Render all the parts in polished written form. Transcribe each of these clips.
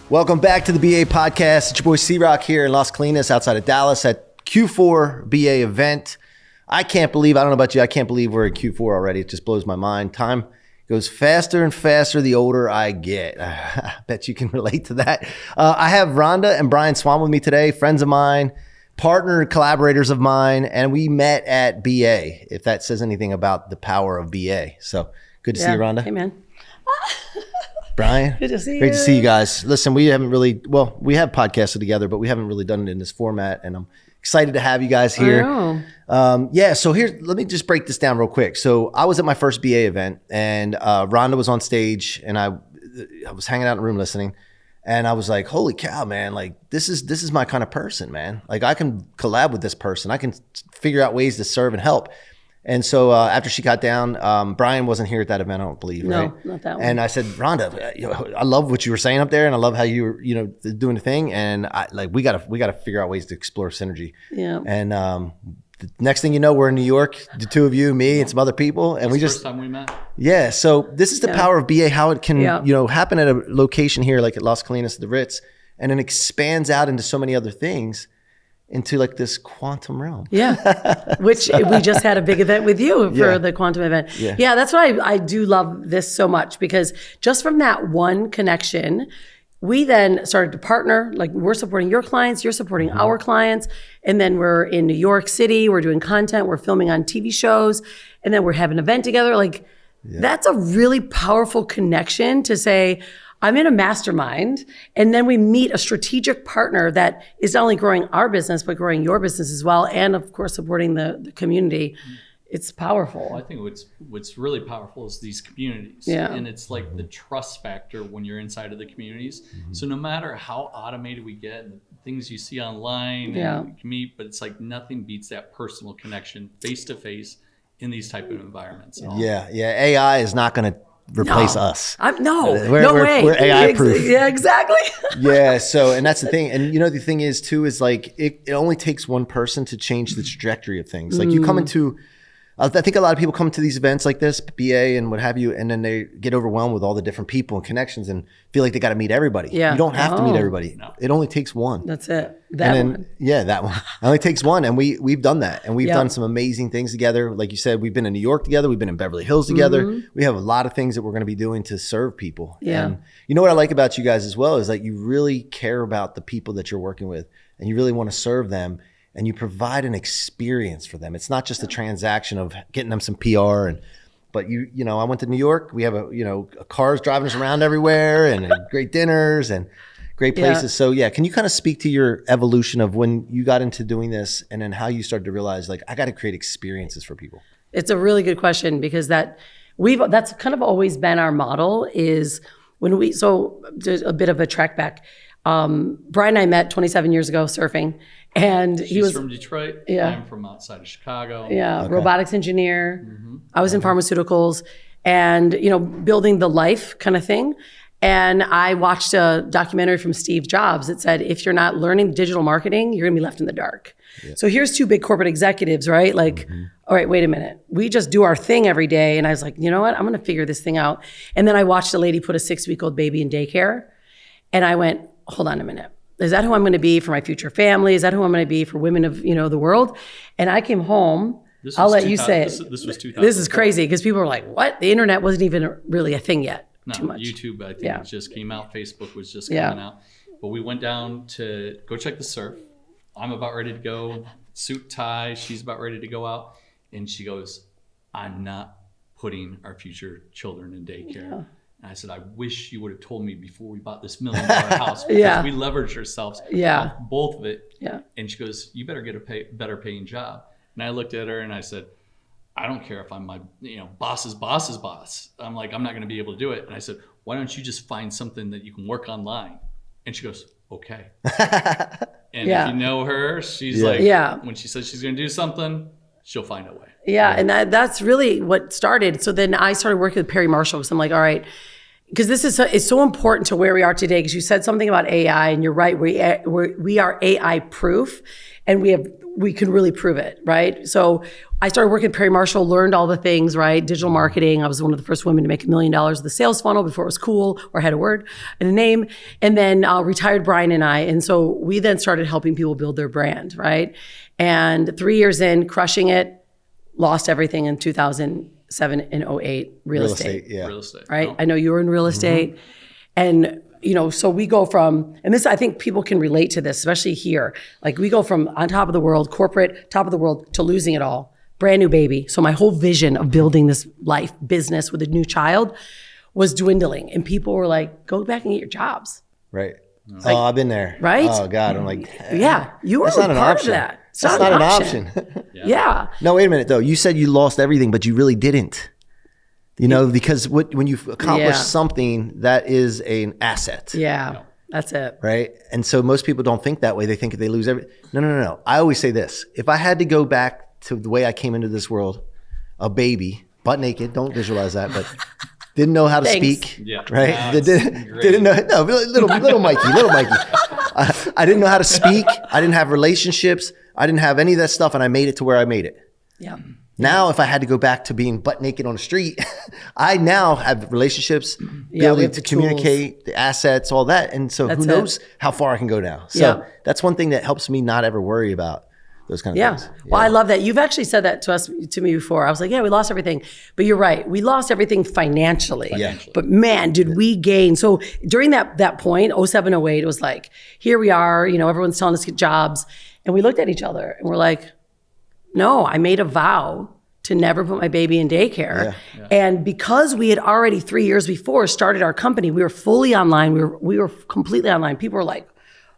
Welcome back to the BA podcast. It's your boy C-Roc here in Las Colinas outside of Dallas at Q4 BA event. I don't know about you, I can't believe we're at Q4 already. It just blows my mind. Time goes faster and faster the older I get. I bet you can relate to that. I have Rhonda and Rhonda Swan with me today, friends of mine, partner collaborators of mine, and we met at BA, if that says anything about the power of BA. So good to see you, Rhonda. Hey, man. Brian, good to see you. Great to see you guys. Listen, we have podcasted together, but we haven't really done it in this format, and I'm excited to have you guys here. So let me just break this down real quick. So I was at my first BA event, and Rhonda was on stage, and I was hanging out in the room listening, and I was like, holy cow, man, like this is my kind of person, man. Like I can collab with this person. I can figure out ways to serve and help. And so after she got down, Brian wasn't here at that event, I don't believe, right? No, not that one. And I said, Rhonda, I love what you were saying up there, and I love how you were, doing the thing. And we gotta figure out ways to explore synergy. Yeah. And the next thing you know, we're in New York, the two of you, me, and some other people, and First time we met. Yeah. So this is the power of BA, how it can happen at a location here, like at Las Colinas, at the Ritz, and then expands out into so many other things. Into like this quantum realm. Yeah, which we just had a big event with you for the quantum event. Yeah, that's why I do love this so much, because just from that one connection, we then started to partner. Like we're supporting your clients, you're supporting our clients. And then we're in New York City, we're doing content, we're filming on TV shows, and then we're having an event together. Like that's a really powerful connection to say, I'm in a mastermind, and then we meet a strategic partner that is not only growing our business, but growing your business as well. And of course, supporting the community. It's powerful. I think what's really powerful is these communities. Yeah. And it's like the trust factor when you're inside of the communities. So no matter how automated we get, and the things you see online and you can meet, but it's like nothing beats that personal connection face to face in these type of environments. Yeah. AI is not going to replace us. No way. We're AI proof. Yeah, exactly. Yeah. So, and that's the thing. And the thing is too, is like, it only takes one person to change the trajectory of things. Like you come into, I think a lot of people come to these events like this, BA and what have you, and then they get overwhelmed with all the different people and connections and feel like they got to meet everybody. Yeah. You don't have to meet everybody. No. It only takes one. That's it. That one. It only takes one. And we've done that. And we've done some amazing things together. Like you said, we've been in New York together. We've been in Beverly Hills together. We have a lot of things that we're going to be doing to serve people. Yeah. And you know what I like about you guys as well is that you really care about the people that you're working with, and you really want to serve them. And you provide an experience for them. It's not just a transaction of getting them some PR. But I went to New York. We have cars driving us around everywhere, and great dinners and great places. Yeah. So can you kind of speak to your evolution of when you got into doing this, and then how you started to realize like I got to create experiences for people? It's a really good question, because that's kind of always been our model. Is when so there's a bit of a track back. Brian and I met 27 years ago surfing. And he was from Detroit. Yeah. I'm from outside of Chicago. Yeah. Okay. Robotics engineer. I was in pharmaceuticals and, building the life kind of thing. And I watched a documentary from Steve Jobs that said, if you're not learning digital marketing, you're going to be left in the dark. Yeah. So here's two big corporate executives, right? Like, all right, wait a minute. We just do our thing every day. And I was like, you know what? I'm going to figure this thing out. And then I watched a lady put a 6-week-old baby in daycare. And I went, hold on a minute. Is that who I'm going to be for my future family? Is that who I'm going to be for women of, the world? And I came home. I'll let you say it. This was 2000. This is crazy, because people were like, what? The internet wasn't even really a thing yet. No, too much. YouTube, I think, just came out. Facebook was just coming out. But we went down to go check the surf. I'm about ready to go, suit, tie. She's about ready to go out. And she goes, I'm not putting our future children in daycare. Yeah. And I said, I wish you would have told me before we bought this $1 million house, because we leveraged ourselves off both of it. Yeah. And she goes, you better get a better paying job. And I looked at her and I said, I don't care if I'm my boss's boss's boss. I'm like, I'm not going to be able to do it. And I said, why don't you just find something that you can work online? And she goes, okay. And if you know her, she's like, when she says she's going to do something, she'll find a way. Yeah, and that's really what started. So then I started working with Perry Marshall, because I'm like, all right, because this is it's so important to where we are today, because you said something about AI, and you're right. We are AI proof, and we can really prove it, right? So I started working at Perry Marshall, learned all the things, right? Digital marketing. I was one of the first women to make $1 million with the sales funnel before it was cool or had a word and a name. And then retired Brian and I. And so we then started helping people build their brand, right? And 3 years in, crushing it, lost everything in 2007 and 08, real estate. Yeah. Real estate. Right? I know you were in real estate. And so we go from, and this, I think people can relate to this, especially here. Like we go from on top of the world, corporate, top of the world, to losing it all. Brand new baby. So my whole vision of building this life business with a new child was dwindling. And people were like, go back and get your jobs. Right. I've been there. Right? Oh God. I'm like, yeah, you were part of that. That's not an option. Yeah. No, wait a minute though. You said you lost everything, but you really didn't. Because when you accomplish something, that is an asset. Yeah, that's it. Right? And so most people don't think that way. They think they lose everything. No. I always say this. If I had to go back to the way I came into this world, a baby, butt naked, don't visualize that, but didn't know how to speak. Yeah. Right? Didn't know. No, little Mikey. I didn't know how to speak. I didn't have relationships. I didn't have any of that stuff, and I made it to where I made it. Yeah. Now, if I had to go back to being butt naked on the street, I now have relationships, ability to communicate, the assets, all that. And so who knows how far I can go now. So that's one thing that helps me not ever worry about those kind of things. Well, I love that. You've actually said that to me before. I was like, we lost everything. But you're right. We lost everything financially. But man, did we gain. So during that point, 07, 08, it was like, here we are, everyone's telling us to get jobs. And we looked at each other and we're like, no, I made a vow to never put my baby in daycare. And because we had already 3 years before started our company, we were fully online. We were completely online. People were like,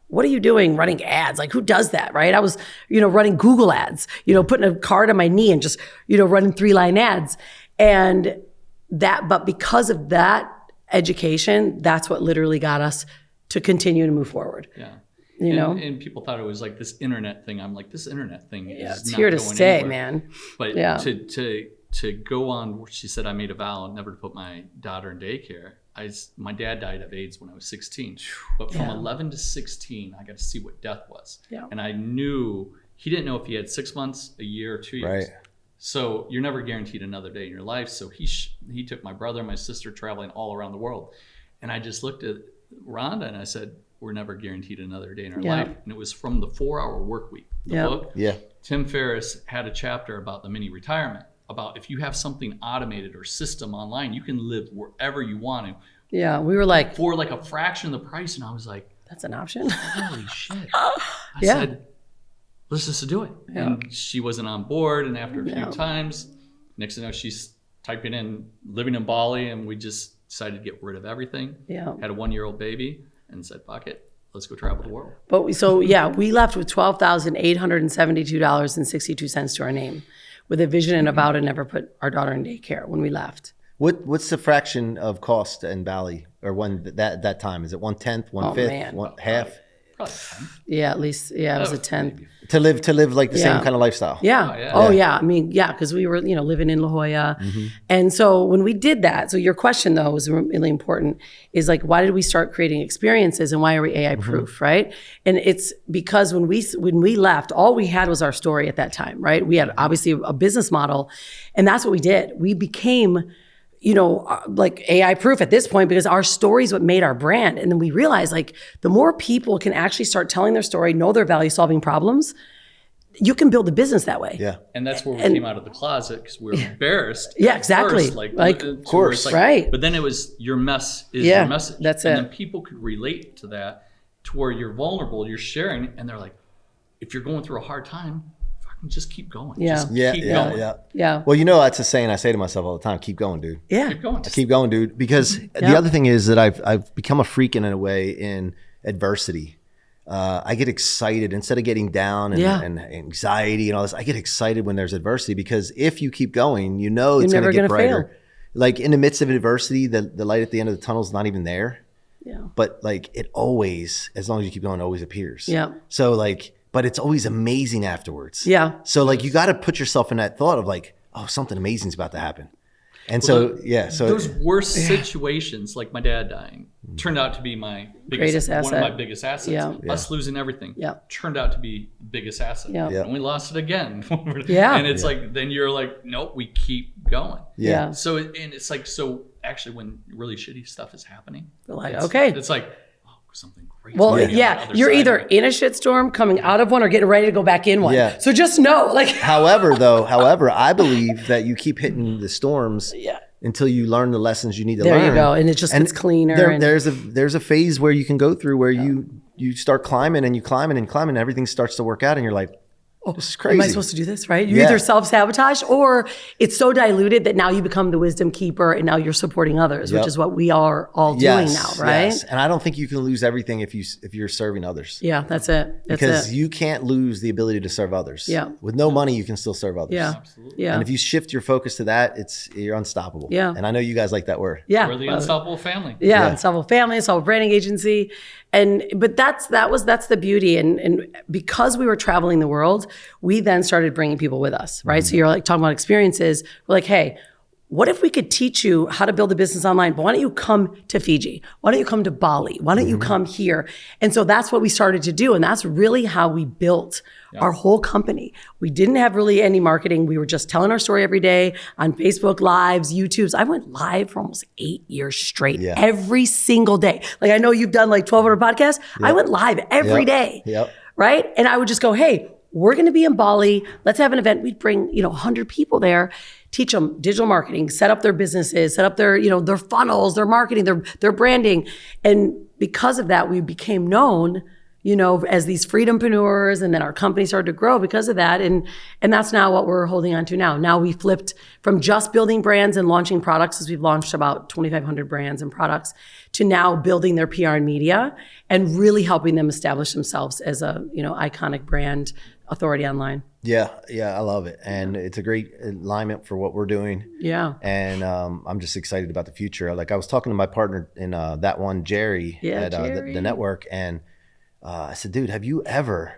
what are you doing running ads? Like, who does that, right? I was, running Google ads, putting a card on my knee and just, running 3-line ads. And but because of that education, that's what literally got us to continue to move forward. Yeah. And people thought it was like this internet thing. I'm like, this internet thing is it's not here to going stay, anywhere. man. But to go on, she said, I made a vow never to put my daughter in daycare. My dad died of AIDS when I was 16. But from 11 to 16, I got to see what death was. Yeah. And I knew, he didn't know if he had 6 months, a year, or 2 years. Right. So you're never guaranteed another day in your life. So he took my brother and my sister traveling all around the world. And I just looked at Rhonda and I said, we're never guaranteed another day in our life. And it was from the 4-Hour Workweek, the book. Yeah. Tim Ferriss had a chapter about the mini retirement, about if you have something automated or system online, you can live wherever you want to. Yeah, we were like, for like a fraction of the price. And I was like, that's an option. Holy shit. I said, let's just do it. Yeah. And she wasn't on board. And after a few times, next thing you know, she's typing in living in Bali, and we just decided to get rid of everything. Yeah. Had a 1-year-old baby and said, fuck it, let's go travel the world. But we left with $12,872.62 to our name, with a vision and a vow to never put our daughter in daycare when we left. What's the fraction of cost in Bali, or that time? Is it 1/10, 1/5, half? Probably 10th. Yeah, at least. Yeah, it was a 10th. To live like the same kind of lifestyle. Yeah. I mean, because we were, living in La Jolla. Mm-hmm. And so when we did that, so your question though was really important, is like, why did we start creating experiences and why are we AI proof, right? And it's because when we left, all we had was our story at that time, right? We had obviously a business model, and that's what we did. We became, like AI proof at this point, because our story is what made our brand. And then we realized, like, the more people can actually start telling their story, know their value, solving problems, you can build a business that way. Yeah. And that's where we came out of the closet, because we were embarrassed. Yeah, exactly. First, like of course. Like, right. But then it was your mess is your message. That's and then people could relate to that, to where you're vulnerable, you're sharing, and they're like, if you're going through a hard time, just keep going. Yeah. Just keep going. Yeah. Well, that's a saying I say to myself all the time: keep going, dude. Yeah. Keep going. Keep going, dude. Because the other thing is that I've become a freak in a way in adversity. I get excited instead of getting down and anxiety and all this. I get excited when there's adversity, because if you keep going, it's going to get brighter. Fail. Like in the midst of adversity, the light at the end of the tunnel is not even there. Yeah. But like it always, as long as you keep going, it always appears. Yeah. So like. But it's always amazing afterwards. Yeah. So like you got to put yourself in that thought of like, oh, something amazing is about to happen. And so so those worst situations, like my dad dying, turned out to be my greatest asset. One of my biggest assets. Yeah. Us losing everything turned out to be the biggest asset. Yeah. And we lost it again. Yeah. And it's like, then you're like, nope, we keep going. Yeah. So, and it's like, so actually when really shitty stuff is happening, like, it's like, oh, something great. Well, you're either in a shitstorm, coming out of one, or getting ready to go back in one. Yeah. So just know, like. However, I believe that you keep hitting the storms until you learn the lessons you need to learn. There you go. And it just gets cleaner. There's a phase where you can go through where you start climbing and you climbing and everything starts to work out and you're like, oh, this is crazy. Am I supposed to do this, right? You either self-sabotage or it's so diluted that now you become the wisdom keeper and now you're supporting others, which is what we are all doing now, right? Yes. And I don't think you can lose everything if you're serving others. Yeah, that's it. Because you can't lose the ability to serve others. Yeah. With no money, you can still serve others. Yeah. Absolutely. Yeah. And if you shift your focus to that, you're unstoppable. Yeah. And I know you guys like that word. Yeah. We're the unstoppable family. Yeah. Unstoppable family, unstoppable branding agency. But that's the beauty. And because we were traveling the world, we then started bringing people with us, right? So you're like talking about experiences. We're like, hey, what if we could teach you how to build a business online? But why don't you come to Fiji? Why don't you come to Bali? Why don't you come here? And so that's what we started to do. And that's really how we built our whole company. We didn't have really any marketing. We were just telling our story every day on Facebook Lives, YouTubes. I went live for almost 8 years straight, every single day. Like I know you've done like 1,200 podcasts. I went live every day, right? And I would just go, hey, we're going to be in Bali. Let's have an event. We'd bring, 100 people there, teach them digital marketing, set up their businesses, set up their, their funnels, their marketing, their branding. And because of that, we became known, as these freedompreneurs, and then our company started to grow because of that. And that's now what we're holding on to now. Now we flipped from just building brands and launching products, as we've launched about 2,500 brands and products, to now building their PR and media and really helping them establish themselves as a, iconic brand authority online. Yeah, I love it. And it's a great alignment for what we're doing. Yeah. And I'm just excited about the future. Like I was talking to my partner in that one, Jerry, at the network, and I said, dude, have you ever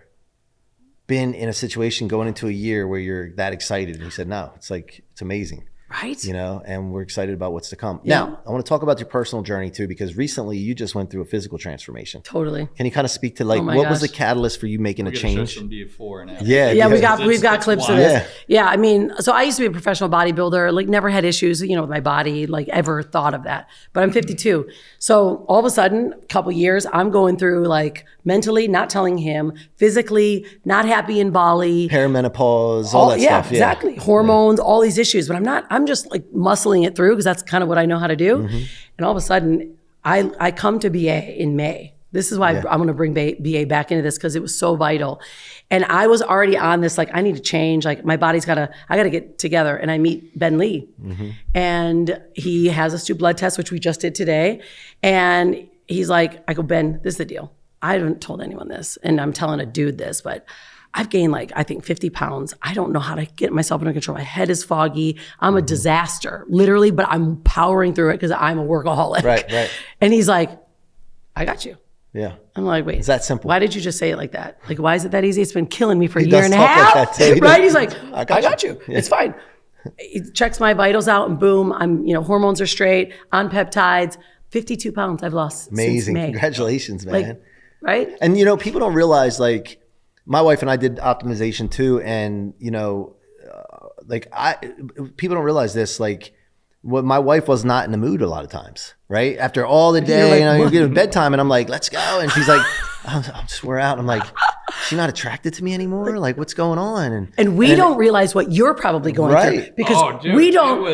been in a situation going into a year where you're that excited? And he said, no, it's amazing. Right. And we're excited about what's to come. Yeah. Now, I want to talk about your personal journey too, because recently you just went through a physical transformation. Totally. Can you kind of speak to what was the catalyst for you making a change? Some before and after. Yeah. We've got clips of this. Yeah. I mean, so I used to be a professional bodybuilder, like never had issues, with my body, like ever thought of that. But I'm 52. So all of a sudden, a couple years, I'm going through like mentally not telling him, physically not happy in Bali. Perimenopause, all that stuff. Yeah, exactly. Hormones, all these issues. But I'm just like muscling it through because that's kind of what I know how to do. And all of a sudden, I come to BA in May. This is why I'm going to bring BA back into this, because it was so vital. And I was already on this, like, I need to change. Like, my body's I got to get together. And I meet Ben Lee. And he has a stool blood test, which we just did today. And he's like, I go, Ben, this is the deal. I haven't told anyone this. And I'm telling a dude this, but I've gained I think 50 pounds. I don't know how to get myself under control. My head is foggy. I'm a disaster, literally, but I'm powering through it because I'm a workaholic. Right. And he's like, I got you. Yeah. I'm like, wait. It's that simple. Why did you just say it like that? Like, why is it that easy? It's been killing me for a year and a half. Like that too. Right? He's like, I got you. Yeah. It's fine. He checks my vitals out and boom, I'm, hormones are straight, on peptides. 52 pounds I've lost. Amazing. Since May. Congratulations, man. Right? And, people don't realize, my wife and I did optimization too. And, people don't realize this, my wife was not in the mood a lot of times, right? After all the day, you're getting bedtime and I'm like, let's go. And she's like, I'm just we're out. I'm like, she's not attracted to me anymore. Like, what's going on? And we don't realize what you're probably going through because we don't,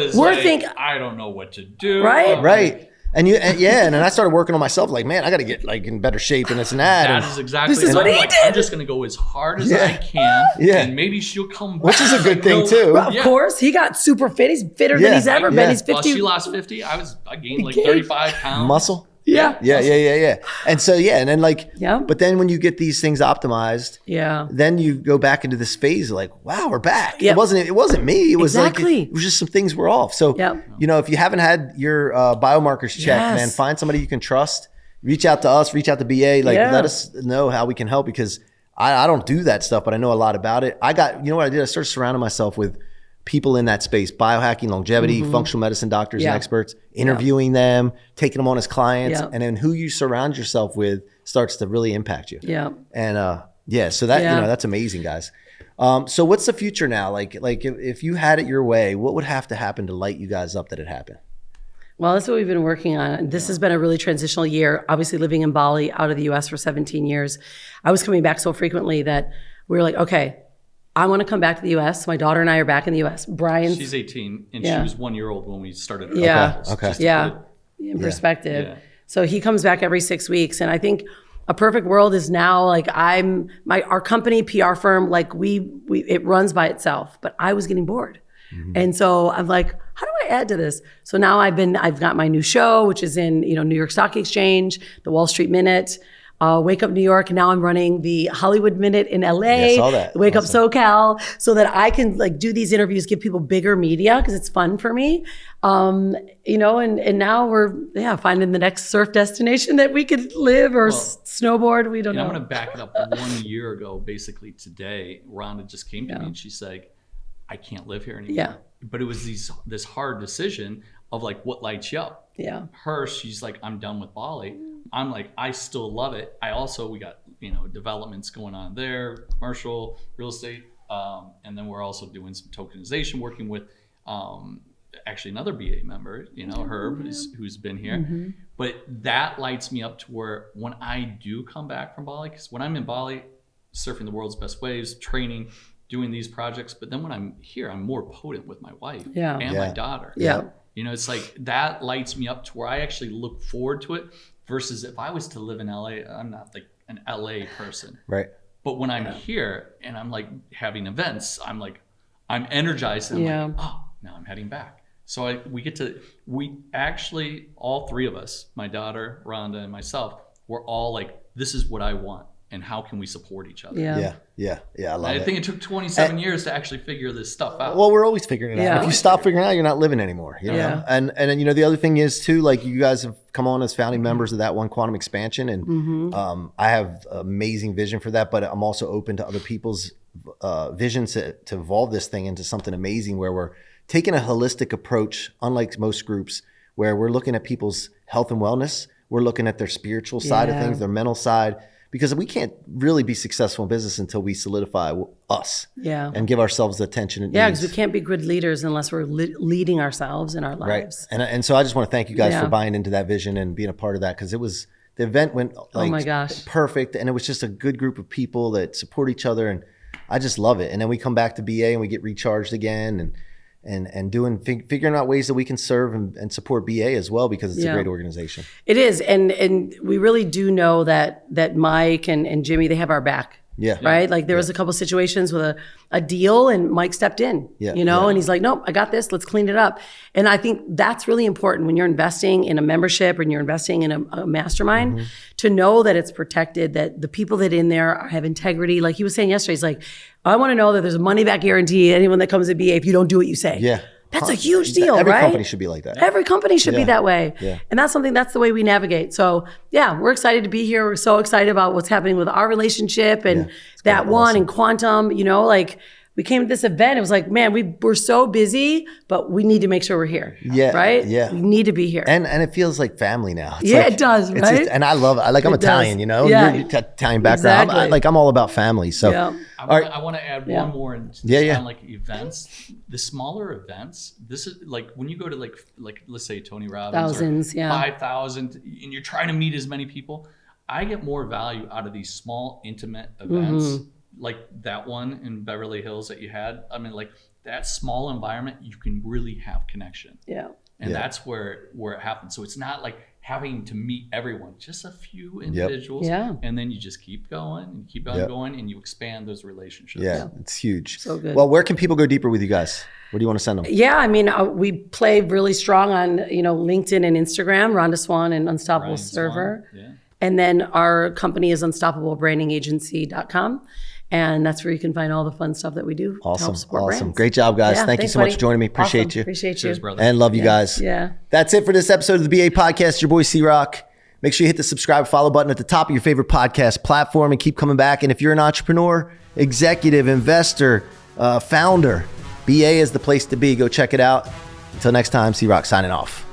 I don't know what to do. Right. Right. And then I started working on myself. Like, man, I got to get in better shape and this and that. That is exactly. This is what he did. I'm just going to go as hard as I can. Yeah. And maybe she'll come back. Which is a good thing too. Well, of course, he got super fit. He's fitter than he's ever been. He's 50. Well, she lost 50. I gained 35 pounds. Muscle. Yeah. And so, and then but then when you get these things optimized, then you go back into this phase of wow, we're back. It wasn't me. It was it was just some things were off. So, if you haven't had your biomarkers checked, man, find somebody you can trust, reach out to us, reach out to BA, let us know how we can help, because I don't do that stuff, but I know a lot about it. I got, what I did? I started surrounding myself with people in that space, biohacking, longevity, functional medicine doctors and experts, interviewing them, taking them on as clients, and then who you surround yourself with starts to really impact you. Yeah. And so that, that's amazing, guys. So what's the future now? Like if you had it your way, what would have to happen to light you guys up that it happened? Well, that's what we've been working on. This has been a really transitional year. Obviously living in Bali, out of the US for 17 years. I was coming back so frequently that we were like, okay, I want to come back to the US. My daughter and I are back in the US. She's 18 and she was 1 year old when we started. In perspective. So he comes back every 6 weeks. And I think a perfect world is now like our company PR firm, like it runs by itself, but I was getting bored. And so I'm like, how do I add to this? So now I've got my new show, which is in, New York Stock Exchange, the Wall Street Minute, Wake Up New York. Now I'm running the Hollywood Minute in LA, I saw that. Wake Up SoCal, so that I can like do these interviews, give people bigger media because it's fun for me. And now we're finding the next surf destination that we could live or snowboard. We don't know. I'm going to back it up. 1 year ago, basically today, Rhonda just came to me and she's like, I can't live here anymore. Yeah. But it was this hard decision of like, what lights you up? Yeah. She's like, I'm done with Bali. I'm like, I still love it. We got, developments going on there, commercial, real estate. And then we're also doing some tokenization, working with actually another BA member, Herb, who's been here. But that lights me up to where when I do come back from Bali, because when I'm in Bali, surfing the world's best waves, training, doing these projects, but then when I'm here, I'm more potent with my wife and my daughter. Yeah. It's like that lights me up to where I actually look forward to it versus if I was to live in LA, I'm not like an LA person. Right. But when I'm here and I'm like having events, I'm energized and I'm like, oh, now I'm heading back. So we actually, all three of us, my daughter, Rhonda, and myself, we're all like, this is what I want. And how can we support each other? Yeah. I love it. I think it took 27 years to actually figure this stuff out. Well, we're always figuring it out. If you stop figuring it out, you're not living anymore. You know? And then, the other thing is too, like you guys have come on as founding members of that One Quantum Expansion. And I have amazing vision for that, but I'm also open to other people's visions to evolve this thing into something amazing where we're taking a holistic approach, unlike most groups, where we're looking at people's health and wellness. We're looking at their spiritual side of things, their mental side. Because we can't really be successful in business until we solidify us and give ourselves the attention it needs. Yeah, because we can't be good leaders unless we're leading ourselves in our lives. Right. And so I just want to thank you guys for buying into that vision and being a part of that because the event went perfect. And it was just a good group of people that support each other. And I just love it. And then we come back to BA and we get recharged again and figuring out ways that we can serve and support BA as well because it's a great organization. It is, and we really do know that Mike and Jimmy, they have our back. Yeah. Right? Like there was a couple situations with a deal and Mike stepped in, and he's like, nope, I got this, let's clean it up. And I think that's really important when you're investing in a membership and you're investing in a mastermind to know that it's protected, that the people that in there have integrity. Like he was saying yesterday, he's like, I want to know that there's a money back guarantee anyone that comes to BA if you don't do what you say. Yeah. That's a huge deal, Every right? company should be like that. Every company should be that way. Yeah. And that's the way we navigate. So we're excited to be here. We're so excited about what's happening with our relationship and that one and quantum, like we came to this event. It was like, man, we're so busy, but we need to make sure we're here. Yeah. Right? Yeah. We need to be here. And it feels like family now. It's it does, right? And I love it. I'm Italian, Yeah. You're Italian background. Exactly. I'm all about family. So I want to add one more and like events. The smaller events, this is like when you go to like let's say Tony Robbins, thousands, 5,000, and you're trying to meet as many people. I get more value out of these small, intimate events, like that one in Beverly Hills that you had. I mean, like that small environment, you can really have connection. Yeah. And that's where it happens. So it's not like having to meet everyone, just a few individuals. Yeah. And then you just keep going and keep on going and you expand those relationships. Yeah, it's huge. So good. Well, where can people go deeper with you guys? Where do you want to send them? Yeah, I mean, we play really strong on, LinkedIn and Instagram, Rhonda Swan and Unstoppable Server. Yeah. And then our company is unstoppablebrandingagency.com. And that's where you can find all the fun stuff that we do to help support brands. Great job, guys. Thank you so much for joining me. Appreciate you. Appreciate Cheers, you. brother. And love you guys. Yeah. That's it for this episode of the BA Podcast. Your boy C-Roc. Make sure you hit the subscribe, follow button at the top of your favorite podcast platform and keep coming back. And if you're an entrepreneur, executive, investor, founder, BA is the place to be. Go check it out. Until next time, C-Roc signing off.